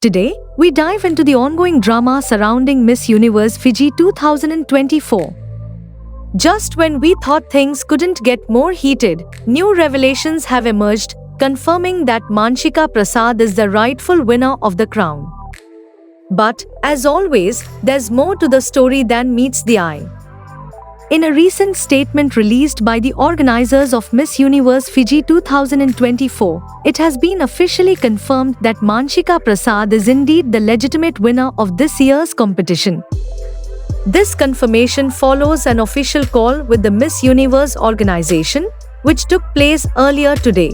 Today, we dive into the ongoing drama surrounding Miss Universe Fiji 2024. Just when we thought things couldn't get more heated, new revelations have emerged, confirming that Manshika Prasad is the rightful winner of the crown. But, as always, there's more to the story than meets the eye. In a recent statement released by the organizers of Miss Universe Fiji 2024, it has been officially confirmed that Manshika Prasad is indeed the legitimate winner of this year's competition. This confirmation follows an official call with the Miss Universe organization, which took place earlier today.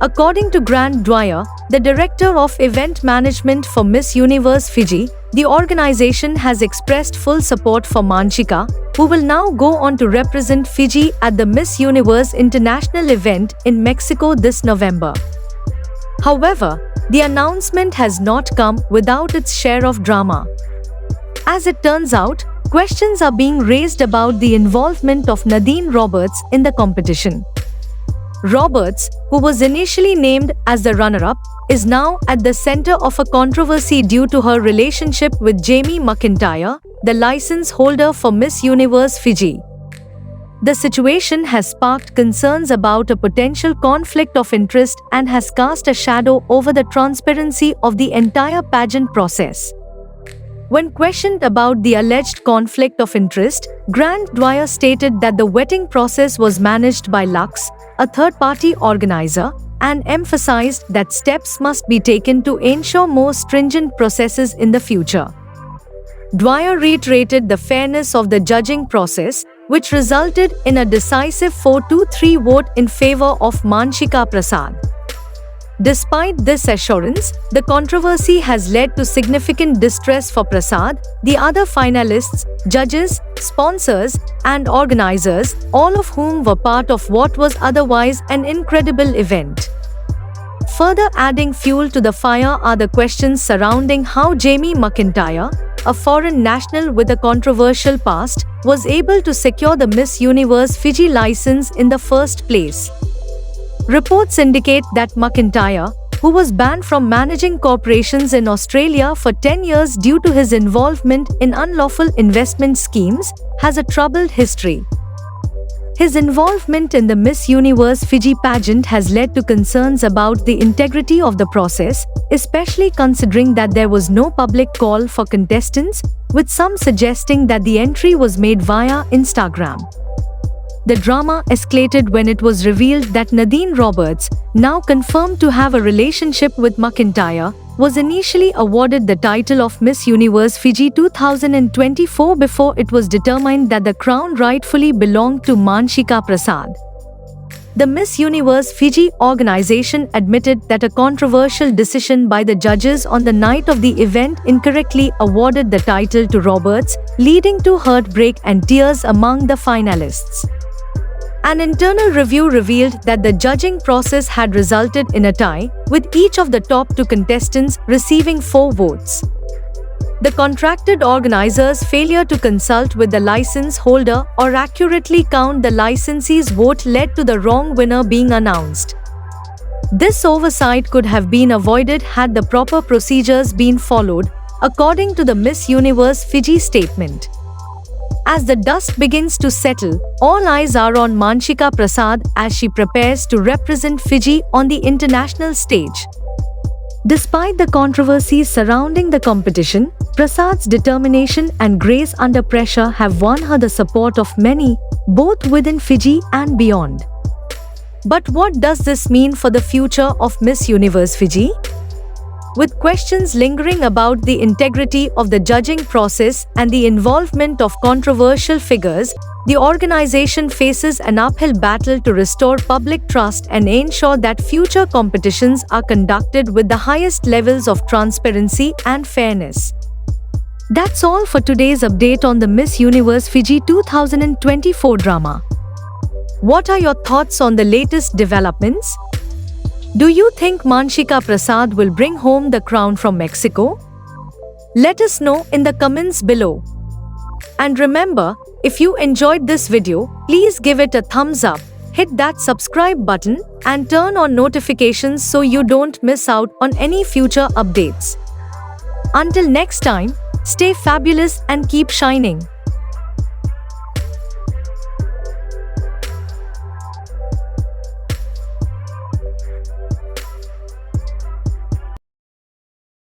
According to Grant Dwyer, the director of event management for Miss Universe Fiji, the organization has expressed full support for Manshika, who will now go on to represent Fiji at the Miss Universe International event in Mexico this November. However, the announcement has not come without its share of drama. As it turns out, questions are being raised about the involvement of Nadine Roberts in the competition. Roberts, who was initially named as the runner-up, is now at the center of a controversy due to her relationship with Jamie McIntyre, the license holder for Miss Universe Fiji. The situation has sparked concerns about a potential conflict of interest and has cast a shadow over the transparency of the entire pageant process. When questioned about the alleged conflict of interest, Grant Dwyer stated that the vetting process was managed by Lux, a third-party organizer, and emphasized that steps must be taken to ensure more stringent processes in the future. Dwyer reiterated the fairness of the judging process, which resulted in a decisive 4-3 vote in favor of Manshika Prasad. Despite this assurance, the controversy has led to significant distress for Prasad, the other finalists, judges, sponsors, and organizers, all of whom were part of what was otherwise an incredible event. Further adding fuel to the fire are the questions surrounding how Jamie McIntyre, a foreign national with a controversial past, was able to secure the Miss Universe Fiji license in the first place. Reports indicate that McIntyre, who was banned from managing corporations in Australia for 10 years due to his involvement in unlawful investment schemes, has a troubled history. His involvement in the Miss Universe Fiji pageant has led to concerns about the integrity of the process, especially considering that there was no public call for contestants, with some suggesting that the entry was made via Instagram. The drama escalated when it was revealed that Nadine Roberts, now confirmed to have a relationship with McIntyre, was initially awarded the title of Miss Universe Fiji 2024 before it was determined that the crown rightfully belonged to Manshika Prasad. The Miss Universe Fiji organization admitted that a controversial decision by the judges on the night of the event incorrectly awarded the title to Roberts, leading to heartbreak and tears among the finalists. An internal review revealed that the judging process had resulted in a tie, with each of the top two contestants receiving 4 votes. The contracted organizers' failure to consult with the license holder or accurately count the licensee's vote led to the wrong winner being announced. This oversight could have been avoided had the proper procedures been followed, according to the Miss Universe Fiji statement. As the dust begins to settle, all eyes are on Manshika Prasad as she prepares to represent Fiji on the international stage. Despite the controversies surrounding the competition, Prasad's determination and grace under pressure have won her the support of many, both within Fiji and beyond. But what does this mean for the future of Miss Universe Fiji? With questions lingering about the integrity of the judging process and the involvement of controversial figures, the organization faces an uphill battle to restore public trust and ensure that future competitions are conducted with the highest levels of transparency and fairness. That's all for today's update on the Miss Universe Fiji 2024 drama. What are your thoughts on the latest developments? Do you think Manshika Prasad will bring home the crown from Mexico? Let us know in the comments below. And remember, if you enjoyed this video, please give it a thumbs up, hit that subscribe button and turn on notifications so you don't miss out on any future updates. Until next time, stay fabulous and keep shining.